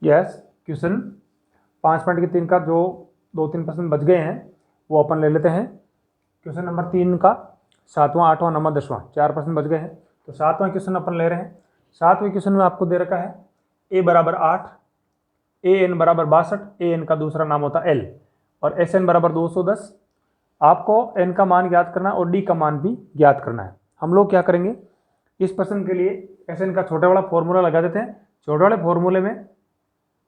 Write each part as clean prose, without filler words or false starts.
Yes, question 5.3 का जो 2-3% बच गए हैं वो अपन ले लेते हैं। क्वेश्चन नंबर 3 का 7वां, 8वां, 9वां, 10वां 4% बच गए हैं। तो 7वां क्वेश्चन अपन ले रहे हैं। 7वें क्वेश्चन में आपको दे रखा है ए बराबर 8, ए एन बराबर 62, ए एन का दूसरा नाम होता है एल, और एस एन बराबर 210। आपको एन का मान ज्ञात करना है और डी का मान भी ज्ञात करना है। हम लोग क्या करेंगे, इस प्रश्न के लिए एस एन का छोटा वाला फॉर्मूला लगा देते हैं। छोटे वाले फॉर्मूले में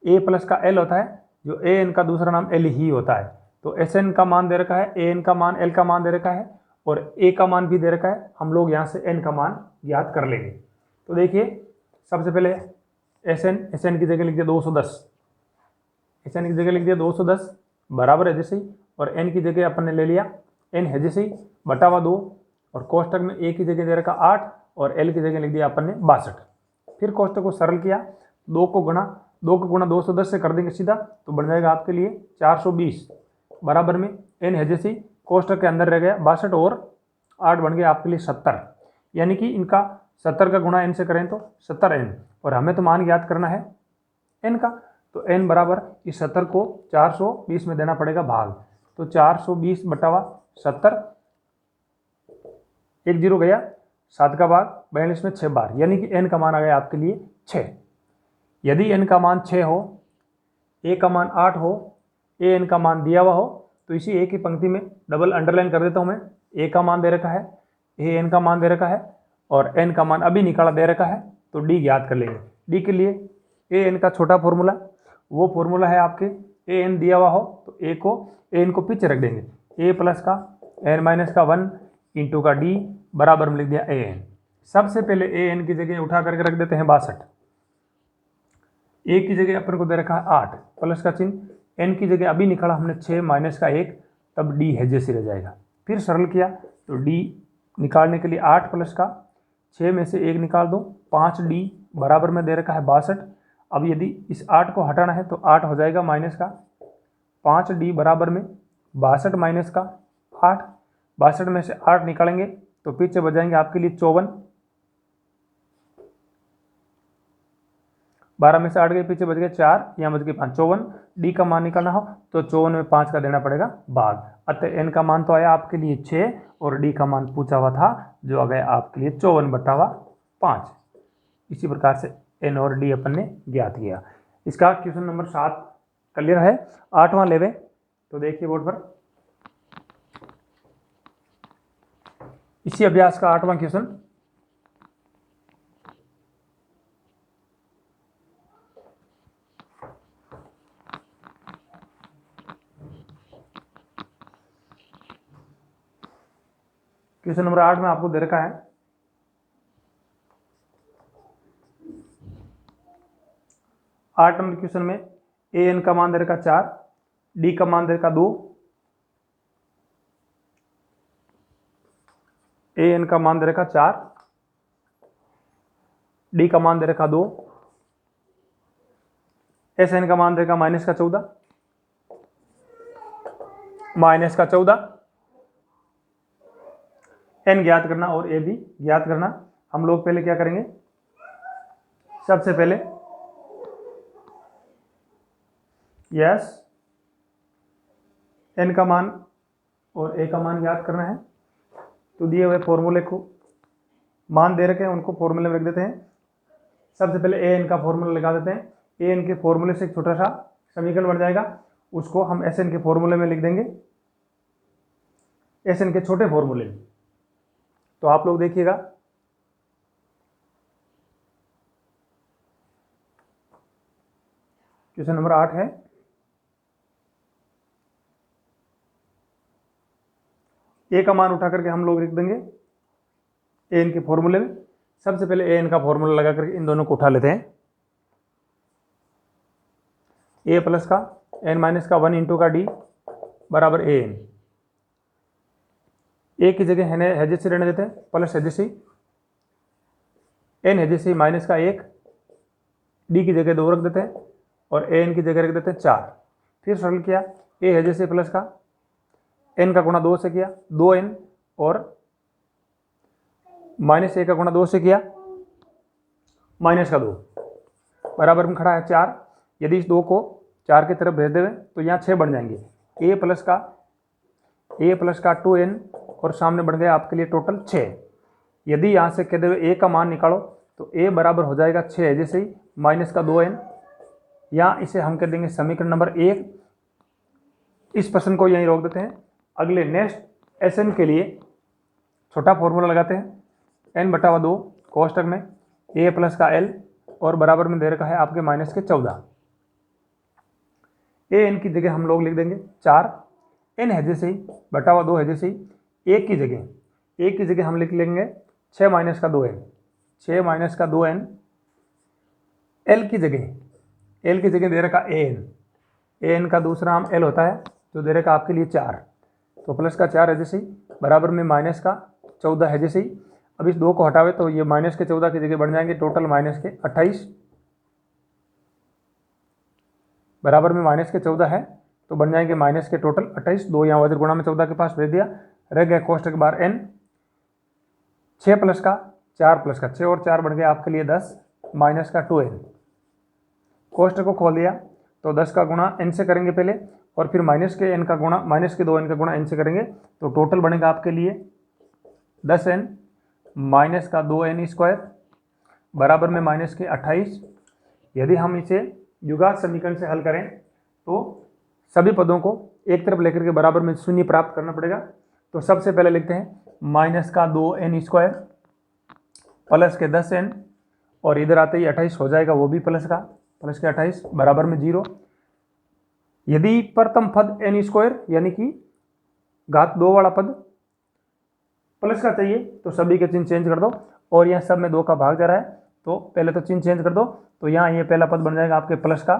ए प्लस का एल होता है, जो ए एन का दूसरा नाम एल ही होता है। तो एस एन का मान दे रखा है, ए एन का मान, एल का मान दे रखा है और ए का मान भी दे रखा है। हम लोग यहाँ से एन का मान ज्ञात कर लेंगे। तो देखिए, सबसे पहले एस एन की जगह लिख दिया 210, एस एन की जगह लिख दिया 210 बराबर है जैसे ही, और एन की जगह अपन ने ले लिया एन है जैसे ही बटा हुआ 2, और कोष्टक में ए की जगह दे रखा 8 और एल की जगह लिख दिया अपन ने 62। फिर कोष्टक को सरल किया, 2 को गुणा 210 से कर देंगे सीधा, तो बन जाएगा आपके लिए 420 बराबर में एन है जैसे ही कोष्टक के अंदर रह गया 62 और 8 बन गया आपके लिए 70। यानी कि इनका 70 का गुणा एन से करें तो 70 एन, और हमें तो मान ज्ञात करना है एन का। तो एन बराबर इस 70 को 420 में देना पड़ेगा भाग। तो 420 बटावा 70, 1 0 गया, 7 का भाग 42 में 6 बार, यानी कि एन का मान आ गया आपके लिए 6। यदि एन का मान 6 हो, ए का मान 8 हो, ए एन का मान दिया हुआ हो, तो इसी ए की पंक्ति में डबल अंडरलाइन कर देता हूं मैं। ए का मान दे रखा है, ए एन का मान दे रखा है और एन का मान अभी निकाला दे रखा है, तो डी ज्ञात कर लेंगे। डी के लिए ए एन का छोटा फॉर्मूला, वो फॉर्मूला है आपके ए एन दिया हुआ हो तो ए एन को पीछे रख देंगे, ए प्लस का एन माइनस का 1 इंटू का डी बराबर में लिख दिया ए एन। सबसे पहले ए एन की जगह उठा करके रख देते हैं 62, ए की जगह अपन को दे रखा है 8 प्लस का चिन्ह, एन की जगह अभी निकाला हमने 6 माइनस का 1, तब डी है जैसे रह जाएगा। फिर सरल किया तो डी निकालने के लिए 8 प्लस का 6 में से 1 निकाल दो, 5 डी बराबर में दे रखा है 62। अब यदि इस 8 को हटाना है तो 8 हो जाएगा माइनस का 5 डी बराबर में 62 माइनस का 8, 62 में से 8 निकालेंगे तो पीछे बजाएंगे आपके लिए 54, 12 में से 8 गए पीछे बच गए 4, यहाँ बच गए 5, 54। डी का मान निकालना हो तो 54 में 5 का देना पड़ेगा भाग। अतः एन का मान तो आया आपके लिए 6 और डी का मान पूछा हुआ था जो आ गया आपके लिए 54 बटा 5। इसी प्रकार से एन और डी अपन ने ज्ञात किया। इसका क्वेश्चन नंबर 7 क्लियर है। 8वां लेवे तो देखिए बोर्ड पर, इसी अभ्यास का 8वां क्वेश्चन। क्वेश्चन नंबर 8 में आपको दे रखा है 8 नंबर क्वेश्चन में ए एन का मान दे रखा 4, डी का मान दे रखा 2, ए एन का मान दे रखा 4, डी का मान दे रखा 2, एस एन का मान दे रखा माइनस का 14, माइनस का 14। एन ज्ञात करना और ए भी ज्ञात करना। हम लोग पहले क्या करेंगे, सबसे पहले यस एन का मान और ए का मान ज्ञात करना है। तो दिए हुए फॉर्मूले को मान दे रखे हैं उनको फॉर्मूले में रख देते हैं। सबसे पहले ए एन का फॉर्मूला लगा देते हैं। ए एन के फॉर्मूले से एक छोटा सा समीकरण बन जाएगा, उसको हम एस एन के फॉर्मूले में लिख देंगे, एस एन के छोटे फॉर्मूले में। तो आप लोग देखिएगा, क्वेश्चन नंबर 8 है, ए का मान उठा करके हम लोग लिख देंगे ए एन के फॉर्मूले में। सबसे पहले ए एन का फॉर्मूला लगा करके इन दोनों को उठा लेते हैं। ए प्लस का एन माइनस का 1 इंटू का डी बराबर ए एन। ए की जगह है जैसे रहने देते हैं, प्लस है जैसे, एन है जैसे माइनस का 1, डी की जगह 2 रख देते हैं और ए एन की जगह रख देते हैं 4। फिर सरल किया, ए है जैसे प्लस का एन का गुणा 2 से किया 2n और माइनस ए का गुणा 2 से किया माइनस का 2 बराबर में खड़ा है 4। यदि इस 2 को 4 की तरफ भेज देवे तो यहाँ 6 बन जाएंगे। a प्लस का 2n और सामने बन गया आपके लिए टोटल 6। यदि यहाँ से कह देवे a का मान निकालो तो a बराबर हो जाएगा 6 जैसे ही माइनस का 2n, या इसे हम कह देंगे समीकरण नंबर 1। इस प्रश्न को यहीं रोक देते हैं। अगले नेक्स्ट एसएन के लिए छोटा फॉर्मूला लगाते हैं। n/2 कोष्टक में a प्लस का l और बराबर में दे रखा है आपके माइनस के 14। an की जगह हम लोग लिख देंगे 4, n है जैसे ही बटा 2 है जैसे ही a की जगह हम लिख लेंगे 6 माइनस का 2n, 6 माइनस का 2n। l की जगह दे रखा an का दूसरा नाम l होता है जो दे रखा आपके लिए 4, तो प्लस का 4 है जैसे ही बराबर में माइनस का 14 है जैसे ही। अब इस 2 को हटावे तो ये माइनस के 14 की जगह बन जाएंगे टोटल माइनस के 28, बराबर में माइनस के 14 है तो बन जाएंगे माइनस के टोटल 28। 2 यहाँ वज्र गुणा में 14 के पास भेज दिया, रह गया कोष्टक के बाहर n। 6 प्लस का 4 प्लस का 6 और 4 बन गया आपके लिए 10 माइनस का 2n। कोष्टक को खोल दिया तो 10 का गुणा n से करेंगे पहले और फिर माइनस के 2n का गुणा n से करेंगे तो टोटल बनेगा आपके लिए 10n माइनस का 2n स्क्वायर बराबर में माइनस के 28। यदि हम इसे युगात समीकरण से हल करें तो सभी पदों को एक तरफ लेकर के बराबर में शून्य प्राप्त करना पड़ेगा। तो सबसे पहले लिखते हैं माइनस का 2n स्क्वायर प्लस के 10n और इधर आते ही 28 हो जाएगा, वो भी प्लस के 28 बराबर में 0। यदि प्रथम पद n स्क्वायर यानी कि घात 2 वाला पद प्लस का चाहिए तो सभी के चिन्ह चेंज कर दो, और यहाँ सब में 2 का भाग जा रहा है तो पहले तो चिन्ह चेंज कर दो। तो यहाँ ये पहला पद बन जाएगा आपके प्लस का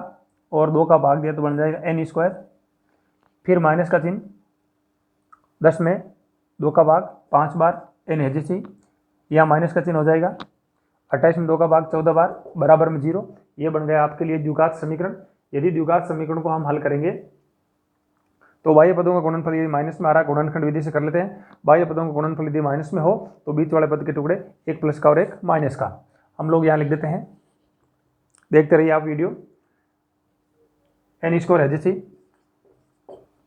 और 2 का भाग दिया तो बन जाएगा n स्क्वायर, फिर माइनस का चिन्ह 10 में 2 का भाग 5 बार n है जैसे, यहाँ माइनस का चिन्ह हो जाएगा 28 में 2 का भाग 14 बार बराबर में 0। ये बन गया आपके लिए द्विघात समीकरण। यदि द्विघात समीकरण को हम हल करेंगे तो बाह्य पदों का गुणनफल यदि माइनस में आ रहा है गुणनखंड विधि से कर लेते हैं। बाह्य पदों का गुणनफल यदि माइनस में हो तो बीच वाले पद के टुकड़े एक प्लस का और एक माइनस का हम लोग यहाँ लिख देते हैं। देखते रहिए आप वीडियो। n स्क्वायर है जैसे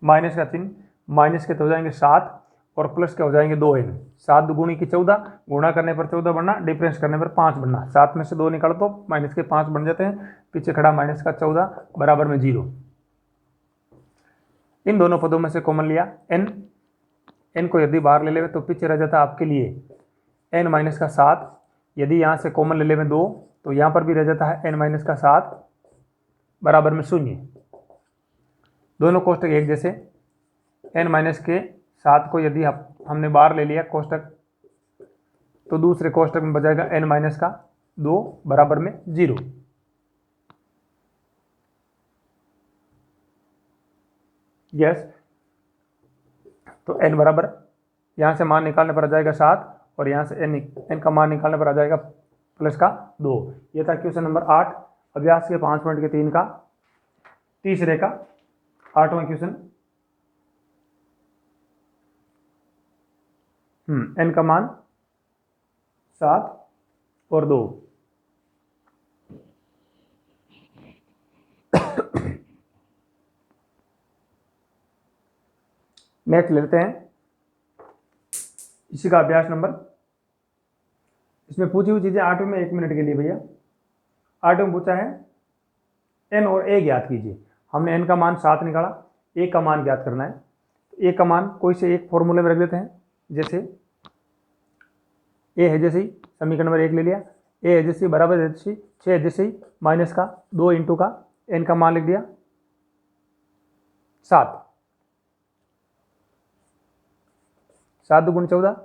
माइनस का चिन्ह माइनस के तो हो जाएंगे 7 और प्लस के हो जाएंगे 2n। 7 दुगुनी की 14, गुणा करने पर 14 बनना, डिफरेंस करने पर 5 बनना। 7 में से 2 निकालो तो माइनस के 5 बन जाते हैं, पीछे खड़ा माइनस का 14 बराबर में 0। इन दोनों पदों में से कॉमन लिया n को यदि बाहर ले लेवे तो पीछे रह जाता आपके लिए n माइनस का 7। यदि यहाँ से कॉमन ले लेवे 2 तो यहाँ पर भी रह जाता है n माइनस का 7 बराबर में 0। दोनों कोष्टक एक जैसे, n माइनस के 7 को यदि हमने बाहर ले लिया कोष्टक तो दूसरे कोष्टक में बचाएगा n माइनस का 2 बराबर में 0। यस, तो n बराबर यहाँ से मान निकालने पर आ जाएगा 7 और यहाँ से n का मान निकालने पर आ जाएगा प्लस का 2। ये था क्वेश्चन नंबर 8 अभ्यास के 5 पॉइंट के 3 का तीसरे का 8वां क्वेश्चन। n का मान 7 और 2। नेक्स्ट लेते हैं इसी का अभ्यास नंबर। इसमें पूछी हुई चीजें 8वें में 1 मिनट के लिए भैया। 8वें में पूछा है n और a ज्ञात कीजिए। हमने n का मान 7 निकाला, a का मान ज्ञात करना है। a का मान कोई से एक फॉर्मूले में रख देते हैं, जैसे a है जैसे ही समीकरण नंबर 1 ले लिया, a है जैसे बराबर है जैसे 6 है जैसे ही माइनस का 2 इंटू का n का मान लिख दिया 7। 7 दुगुण 14,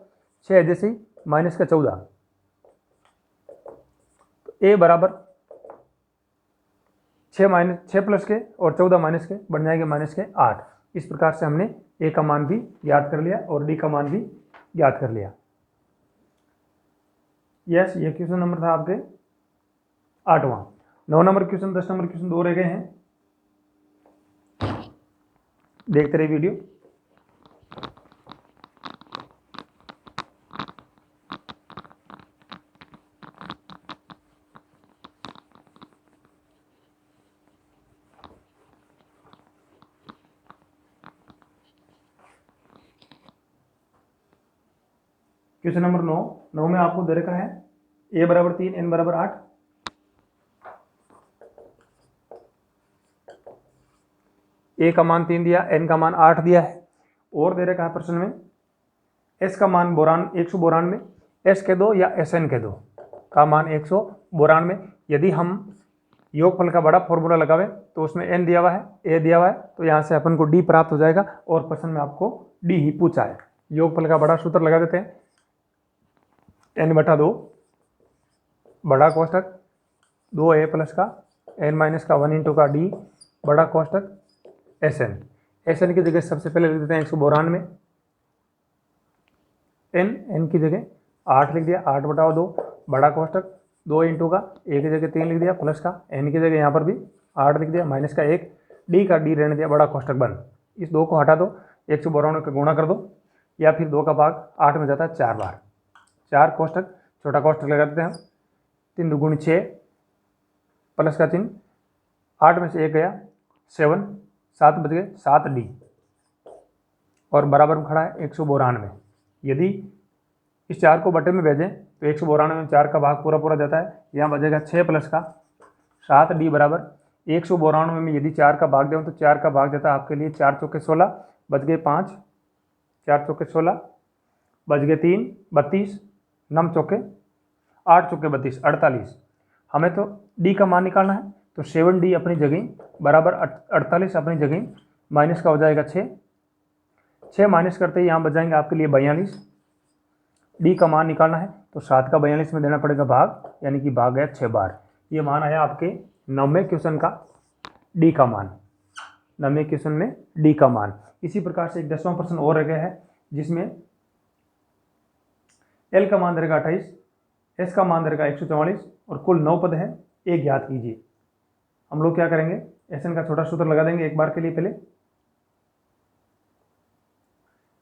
6 है जैसे ही माइनस का 14। तो a बराबर 6 प्लस के और 14 माइनस के बन जाएंगे माइनस के 8। इस प्रकार से हमने a का मान भी ज्ञात कर लिया और d का मान भी ज्ञात कर लिया। यस, ये क्वेश्चन नंबर था आपके 8वां। 9 नंबर क्वेश्चन 10 नंबर क्वेश्चन 2 रह गए हैं। देखते रहिए वीडियो। क्वेश्चन नंबर 9 में आपको दे रखा है a बराबर 3 n बराबर 8। a का मान 3 दिया, n का मान 8 दिया है, और दे रखा है प्रश्न में s का मान बोरान 192, s के दो या sn के दो का मान 192। यदि हम योगफल का बड़ा फॉर्मूला लगावें तो उसमें n दिया हुआ है, a दिया हुआ है, तो यहाँ से अपन को d प्राप्त हो जाएगा, और प्रश्न में आपको d ही पूछा है। योगफल का बड़ा सूत्र लगा देते हैं, n/2 बड़ा कोष्टक 2a प्लस का n माइनस का 1 इंटू का d बड़ा कोष्टक sn की जगह सबसे पहले लिख देते हैं 192, n की जगह 8 लिख दिया, 8/2 बड़ा कोष्टक 2 इंटू का a की जगह 3 लिख दिया, प्लस का n की जगह यहाँ पर भी 8 लिख दिया, माइनस का 1 d का d रहने दिया, बड़ा कोष्टक बंद। इस 2 को हटा दो, 192 का गुणा कर दो, या फिर 2 का भाग 8 में जाता है 4 बार, 4 कोष्टक छोटा कोष्टक लगा देते हैं, 3 दूनी 6 प्लस का चिन्ह, 8 में से 1 गया 7, 7 बच गए 7d, और बराबर में खड़ा है 192। यदि इस 4 को बटे में भेजें तो 192 में 4 का भाग पूरा जाता है, यहाँ बचेगा 6 प्लस का 7d बराबर 192 में यदि 4 का भाग दें तो 4 का भाग देता है आपके लिए 4 चौके 16, बच गए 5, 4 चौके 16, बच गए 3 32, 9 चौके 8 चौके 32 48। हमें तो d का मान निकालना है, तो 7d अपनी जगह बराबर 48 अपनी जगह, माइनस का हो जाएगा 6 माइनस करते ही यहाँ बच जाएंगे आपके लिए 42। d का मान निकालना है तो 7 का 42 में देना पड़ेगा भाग, यानी कि भाग गया 6 बार। ये मान आया आपके 9वें क्वेश्चन का d का मान, 9वें क्वेश्चन में d का मान। इसी प्रकार से एक 10वां प्रश्न और रह गया है, जिसमें l का मान रहेगा 28, s का मान रहेगा 144, और कुल 9 पद है, a ज्ञात कीजिए। हम लोग क्या करेंगे, sn का छोटा सूत्र लगा देंगे एक बार के लिए। पहले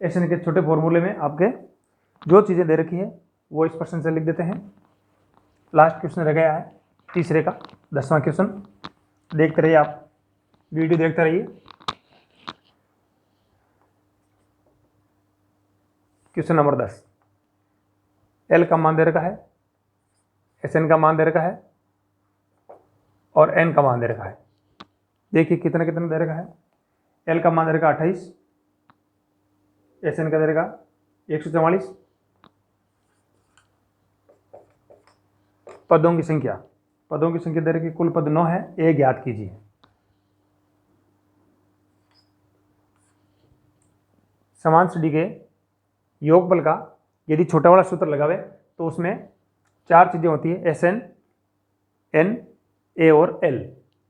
sn के छोटे फॉर्मूले में आपके जो चीज़ें दे रखी है वो इस प्रश्न से लिख देते हैं। लास्ट क्वेश्चन रह गया है तीसरे का 10वां क्वेश्चन। देखते रहिए, आप वीडियो देखते रहिए। क्वेश्चन नंबर 10, l का मान दे रखा है, sn का मान दे रखा है, और n का मान दे रखा है। देखिए कितना कितना दे रखा है। l का मान दे रखा 28, sn का दे रखा 144, पदों की संख्या दे रखी, कुल पद 9 है, a ज्ञात कीजिए। समान श्रेणी के योगफल का यदि छोटा वाला सूत्र लगावे तो उसमें 4 चीज़ें होती है, sn, n, a और l,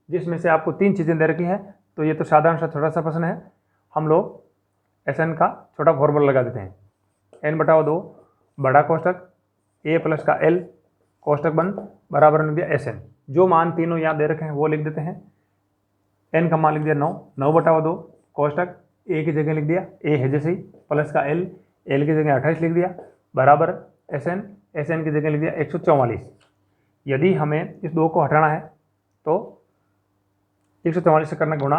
जिसमें से आपको 3 चीज़ें दे रखी है। तो ये तो साधारण सा छोटा सा प्रश्न है, हम लोग sn का छोटा फॉर्मूला लगा देते हैं, n/2 बड़ा कोष्टक a प्लस का l कोष्टक बंद बराबर में दिया sn। जो मान तीनों यहाँ दे रखे हैं वो लिख देते हैं। n का मान लिख दिया 9, 9/2 कोष्टक a की जगह लिख दिया, a है जैसे ही, प्लस का l की जगह 28 लिख दिया, बराबर sn की जगह लिख दिया 144। यदि हमें इस 2 को हटाना है तो 144 से करना गुणा,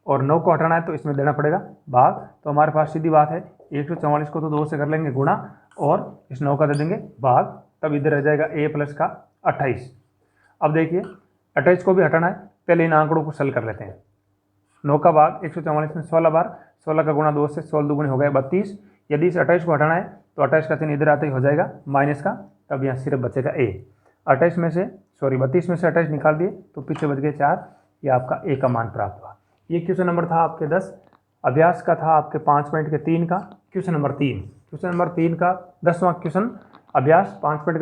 और 9 को हटाना है तो इसमें देना पड़ेगा भाग। तो हमारे पास सीधी बात है, 144 को तो 2 से कर लेंगे गुणा, और इस 9 का दे देंगे भाग, तब इधर रह जाएगा a प्लस का 28। अब देखिए 28 को भी हटाना है, पहले इन आंकड़ों को सल कर लेते हैं। 9 का भाग 144 में 16 बार, 16 का गुणा 2 से 16 दूनी हो गया 32। यदि इस 28 को हटाना है तो 28 का चिन्ह इधर आते ही हो जाएगा माइनस का, तब यहाँ सिर्फ बचेगा a। 32 में से 28 निकाल दिए तो पीछे बच गए 4, ये आपका a का मान प्राप्त हुआ। ये क्वेश्चन नंबर था आपके 10, अभ्यास का था आपके 5 पॉइंट के 3 का। क्वेश्चन नंबर 3 का 10वां क्वेश्चन, अभ्यास 5 पॉइंट